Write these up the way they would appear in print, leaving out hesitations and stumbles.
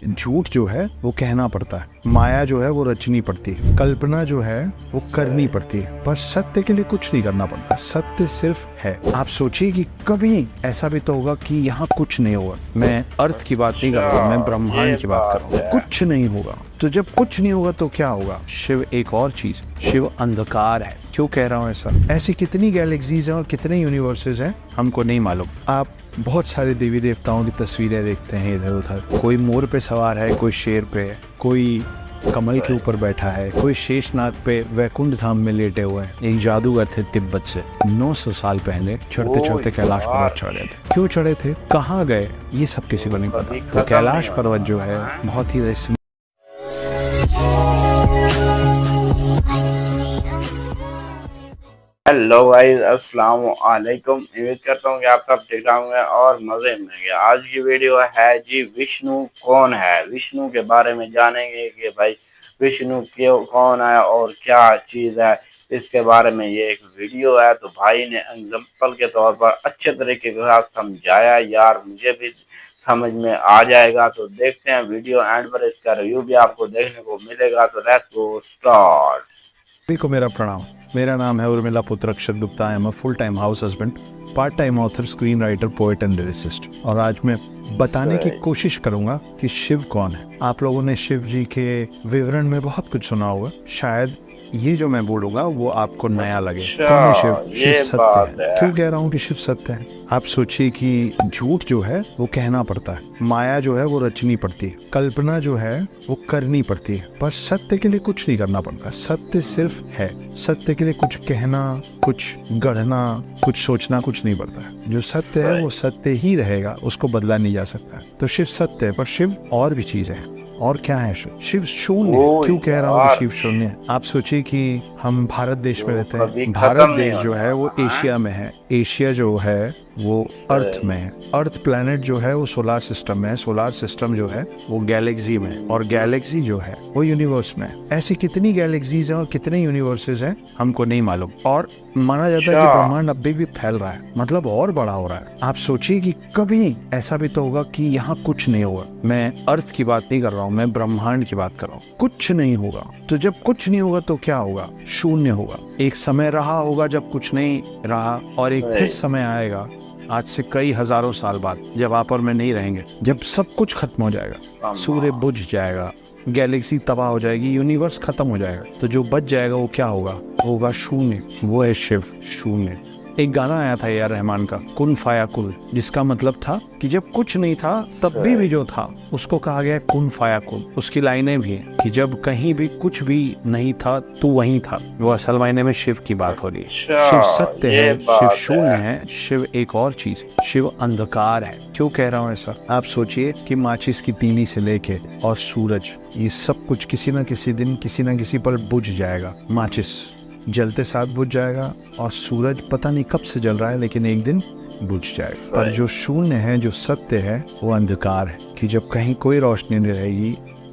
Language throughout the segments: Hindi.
झूठ जो है वो कहना पड़ता है, माया जो है वो रचनी पड़ती है, कल्पना जो है वो करनी पड़ती है, पर सत्य के लिए कुछ नहीं करना पड़ता। सत्य सिर्फ है। आप सोचिए कि कभी ऐसा भी तो होगा कि यहाँ कुछ नहीं होगा। मैं अर्थ की बात नहीं कर रहा हूँ, मैं ब्रह्मांड की बात कर रहा हूँ। कुछ नहीं होगा। तो जब कुछ नहीं होगा तो क्या होगा? शिव एक और चीज, शिव अंधकार है। क्यों कह रहा हूँ ऐसा? ऐसी कितनी गैलेक्सीज हैं और कितने यूनिवर्सेस हैं हमको नहीं मालूम। आप बहुत सारे देवी देवताओं की तस्वीरें देखते हैं इधर उधर। कोई मोर पे सवार है, कोई शेर पे, कोई कमल के ऊपर बैठा है, कोई शेषनाग पे वैकुंठ धाम में लेटे हुए हैं। एक जादूगर थे तिब्बत से, 900 साल पहले चढ़ते चढ़ते कैलाश पर्वत चढ़े थे। क्यों चढ़े थे, कहाँ गए, ये सब किसी को नहीं पता। तो कैलाश पर्वत जो है बहुत ही रहस्य। हेलो गाइस, अस्सलाम वालेकुम। उम्मीद करता हूँ कि आप सब ठीक होंगे और मजे में होंगे। आज की वीडियो है जी, विष्णु कौन है। विष्णु के बारे में जानेंगे कि भाई विष्णु क्यों कौन है और क्या चीज है। इसके बारे में ये एक वीडियो है। तो भाई ने एग्जाम्पल के तौर पर अच्छे तरीके के साथ समझाया यार, मुझे भी समझ में आ जाएगा। तो देखते हैं वीडियो एंड पर, इसका रिव्यू भी आपको देखने को मिलेगा। तो लेट्स गो स्टार्ट। सभी को मेरा प्रणाम। मेरा नाम है उर्मिला पुत्र अक्षर Gupta. I am a full time house husband, part time author, screen writer, poet and lyricist. और आज मैं बताने की कोशिश करूंगा कि शिव कौन है। आप लोगों ने शिव जी के विवरण में बहुत कुछ सुना होगा। शायद ये जो मैं बोलूंगा वो आपको नया लगे। कौन है शिव? शिव सत्य है। क्यों कह रहा हूँ कि शिव सत्य है? आप सोचिए कि झूठ जो है वो कहना पड़ता है, माया जो है वो रचनी पड़ती है, कल्पना जो है वो करनी पड़ती है, पर सत्य के लिए कुछ नहीं करना पड़ता। सत्य सिर्फ है। सत्य के लिए कुछ कहना, कुछ गढ़ना, कुछ सोचना कुछ नहीं पड़ता है। जो सत्य है वो सत्य ही रहेगा, उसको बदला नहीं जा सकता है। तो शिव सत्य है, पर शिव और भी चीज है। और क्या है शिव? शिव शून्य है। क्यों कह रहा हूँ कि शिव शून्य है? आप सोचिए कि हम भारत देश में रहते हैं। भारत देश जो है वो एशिया में है। एशिया जो है वो अर्थ में है। अर्थ प्लैनेट जो है वो सोलार सिस्टम में है। सोलार सिस्टम जो है वो गैलेक्सी में है। और गैलेक्सी जो है वो यूनिवर्स में है। ऐसी कितनी गैलेक्सीज हैं और कितने यूनिवर्सेस हैं हमको नहीं मालूम। और माना जाता है कि ब्रह्मांड अभी भी फैल रहा है, मतलब और बड़ा हो रहा है। आप सोचिए कि कभी ऐसा भी तो होगा कि यहाँ कुछ नहीं होगा। मैं अर्थ की बात नहीं कर रहा हूँ, मैं ब्रह्मांड की बात कर रहा हूँ। कुछ नहीं होगा। तो जब कुछ नहीं होगा तो क्या होगा? शून्य होगा। एक समय रहा होगा जब कुछ नहीं रहा, और एक फिर समय आएगा आज से कई हजारों साल बाद, जब आप और मैं नहीं रहेंगे, जब सब कुछ खत्म हो जाएगा, सूर्य बुझ जाएगा, गैलेक्सी तबाह हो जाएगी, यूनिवर्स खत्म हो जाएगा। तो जो बच जाएगा वो क्या होगा? होगा शून्य। वो है शिव, शून्य। एक गाना आया था यार रहमान का, कुन फाया कुल, जिसका मतलब था कि जब कुछ नहीं था तब भी जो था उसको कहा गया कुन फाया कुल। उसकी लाइनें भी हैं कि जब कहीं भी कुछ भी नहीं था तो वहीं था। वो असल मायने में शिव की बात हो रही है। शिव सत्य है, शिव शून्य है, शिव एक और चीज, शिव अंधकार है। क्यों कह रहा हूँ ऐसा? आप सोचिए कि माचिस की तीली से लेके और सूरज, ये सब कुछ किसी न किसी दिन किसी न किसी पर बुझ जाएगा। माचिस जलते साथ बुझ जाएगा और सूरज पता नहीं कब से जल रहा है लेकिन एक दिन बुझ जाएगा। पर जो शून्य है, जो सत्य है, वो अंधकार है। कि जब कहीं कोई रोशनी नहीं रहेगी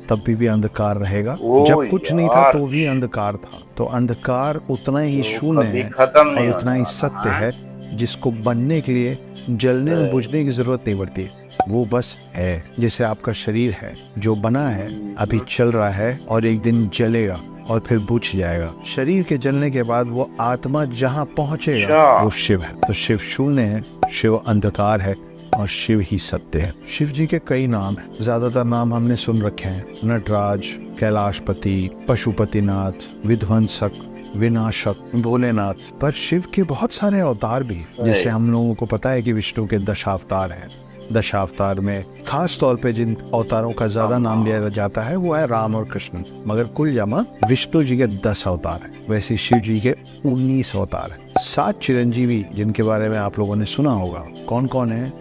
तब भी अंधकार रहेगा। जब कुछ नहीं था तो भी अंधकार था। तो अंधकार उतना ही शून्य है और उतना ही सत्य है, जिसको बनने के लिए जलने और बुझने की जरूरत नहीं पड़ती। वो बस है। जैसे आपका शरीर है, जो बना है, अभी चल रहा है और एक दिन जलेगा और फिर बुझ जाएगा। शरीर के जलने के बाद वो आत्मा जहाँ पहुँचेगा वो शिव है। तो शिव शून्य है, शिव अंधकार है और शिव ही सत्य है। शिव जी के कई नाम हैं। ज्यादातर नाम हमने सुन रखे हैं, नटराज, कैलाशपति, पशुपतिनाथ, विध्वंसक, विनाशक, भोलेनाथ। पर शिव के बहुत सारे अवतार भी हैं। जैसे हम लोगों को पता है कि विष्णु के दशावतार हैं। दशावतार में खास तौर पे जिन अवतारों का ज्यादा नाम लिया जाता है वो है राम और कृष्ण, मगर कुल जमा विष्णु जी के 10 अवतार हैं। वैसे शिव जी के 19 अवतार हैं। 7 चिरंजीवी जिनके बारे में आप लोगों ने सुना होगा। कौन कौन है?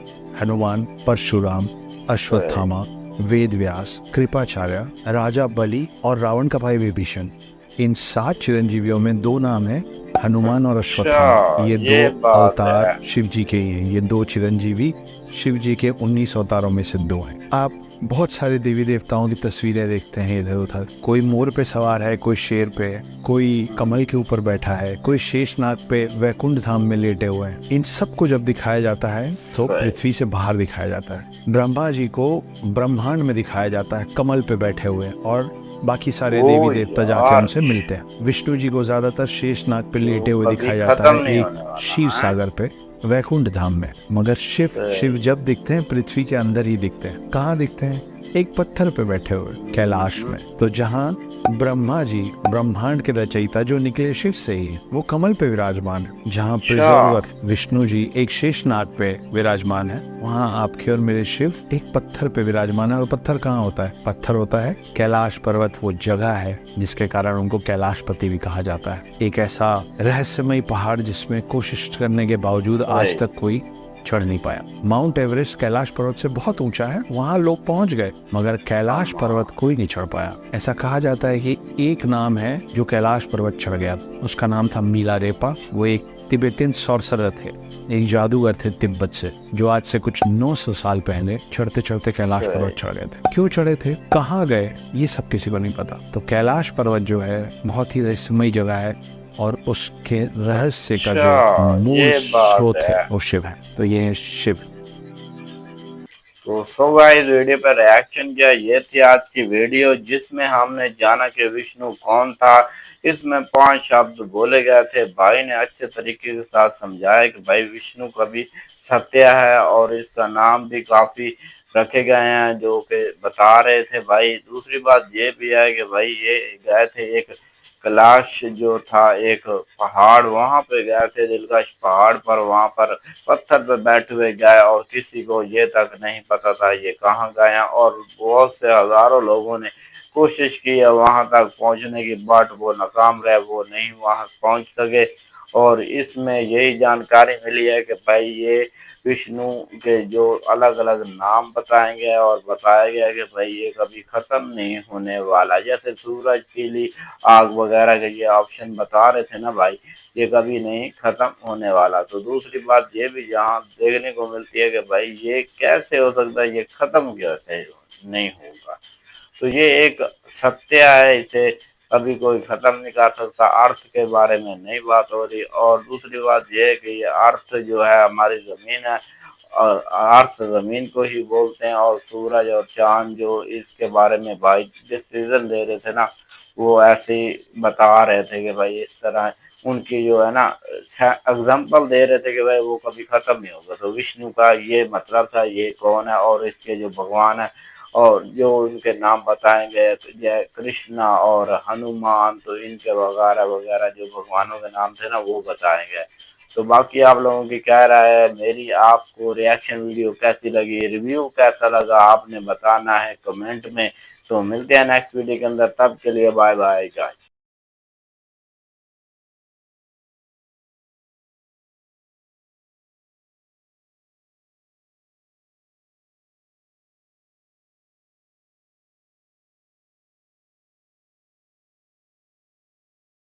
हनुमान, परशुराम, अश्वत्थामा, वेद व्यास, कृपाचार्य, राजा बलि और रावण का भाई विभीषण। इन 7 चिरंजीवियों में 2 नाम है, हनुमान और अश्वत्थामा। ये 2 अवतार शिव जी के ही हैं। ये 2 चिरंजीवी शिव जी के 19 अवतारों में से 2 हैं। आप बहुत सारे देवी देवताओं की तस्वीरें देखते हैं इधर उधर, कोई मोर पे सवार है, कोई शेर पे, कोई कमल के ऊपर बैठा है, कोई शेषनाग पे वैकुंठ धाम में लेटे हुए हैं। इन सबको जब दिखाया जाता है तो पृथ्वी से बाहर दिखाया जाता है। ब्रह्मा जी को ब्रह्मांड में दिखाया जाता है कमल पे बैठे हुए, और बाकी सारे देवी देवता जाके उनसे मिलते हैं। विष्णु जी को ज्यादातर शेषनाग पे लेटे हुए दिखाया जाता है एक क्षीर सागर पे वैकुंठ धाम में। मगर शिव जब दिखते हैं पृथ्वी के अंदर ही दिखते हैं। कहाँ दिखते हैं? एक पत्थर पे बैठे हुए कैलाश में। तो जहाँ ब्रह्मा जी ब्रह्मांड के रचयिता जो निकले शिव से ही, वो कमल पे विराजमान है। जहाँ प्रिजर्वर विष्णु जी एक शेषनाग पे विराजमान है, वहाँ आपके और मेरे शिव एक पत्थर पे विराजमान है। और पत्थर कहाँ होता है? पत्थर होता है कैलाश पर्वत, वो जगह है जिसके कारण उनको कैलाशपति भी कहा जाता है। एक ऐसा रहस्यमय पहाड़ जिसमें कोशिश करने के बावजूद आज तक कोई चढ़ नहीं पाया। माउंट एवरेस्ट कैलाश पर्वत से बहुत ऊंचा है, वहां लोग पहुंच गए, मगर कैलाश पर्वत कोई नहीं चढ़ पाया। ऐसा कहा जाता है कि एक नाम है जो कैलाश पर्वत चढ़ गया, उसका नाम था मिलारेपा। वो एक तिब्बतियन सॉर्सरर थे, एक जादूगर थे तिब्बत से, जो आज से कुछ 900 साल पहले चढ़ते चढ़ते कैलाश पर्वत चढ़ गए थे। क्यों चढ़े थे, कहाँ गए, ये सब किसी को नहीं पता। तो कैलाश पर्वत जो है बहुत ही रहस्यमय जगह है, और उसके रहस्य का जो मूल स्रोत है वो शिव है। तो ये है शिव। तो सो गाइस, वीडियो पर रिएक्शन किया। ये थी आज की वीडियो जिसमें हमने जाना कि विष्णु कौन था। इसमें 5 शब्द बोले गए थे। भाई ने अच्छे तरीके के साथ समझाया कि भाई विष्णु का भी सत्य है, और इसका नाम भी काफी रखे गए हैं जो कि बता रहे थे भाई। दूसरी बात ये भी है कि भाई ये गए थे एक कैलाश जो था एक पहाड़, वहां पे गए थे दिलकश पहाड़ पर। वहां पर पत्थर पे बैठे हुए गए और किसी को ये तक नहीं पता था ये कहाँ गए, और बहुत से हजारों लोगों ने कोशिश की है वहां तक पहुंचने की, बट वो नाकाम रहे, वो नहीं वहां पहुंच सके। और इसमें यही जानकारी मिली है कि भाई ये विष्णु के जो अलग अलग नाम बताएंगे, और बताया गया कि भाई ये कभी खत्म नहीं होने वाला। जैसे सूरज, पीली आग वगैरह के ये ऑप्शन बता रहे थे ना भाई, ये कभी नहीं खत्म होने वाला। तो दूसरी बात ये भी यहाँ देखने को मिलती है कि भाई ये कैसे हो सकता है, ये खत्म कैसे नहीं होगा। तो ये एक सत्य है, इसे कभी कोई खत्म नहीं कर सकता। अर्थ के बारे में नहीं बात हो रही। और दूसरी बात यह है कि ये अर्थ जो है हमारी जमीन है, और अर्थ जमीन को ही बोलते हैं। और सूरज और चांद जो इसके बारे में भाई डिसीजन दे रहे थे ना, वो ऐसे ही बता रहे थे कि भाई इस तरह उनकी जो है ना एग्जाम्पल दे रहे थे कि भाई वो कभी खत्म नहीं होगा। तो विष्णु का ये मतलब था, ये कौन है, और इसके जो भगवान है और जो उनके नाम बताए गए जय कृष्णा और हनुमान, तो इनके वगैरह वगैरह जो भगवानों के नाम थे ना वो बताए गए। तो बाकी आप लोगों की क्या राय है, मेरी आपको रिएक्शन वीडियो कैसी लगी, रिव्यू कैसा लगा, आपने बताना है कमेंट में। तो मिलते हैं नेक्स्ट वीडियो के अंदर, तब के लिए बाय बाय गाइस।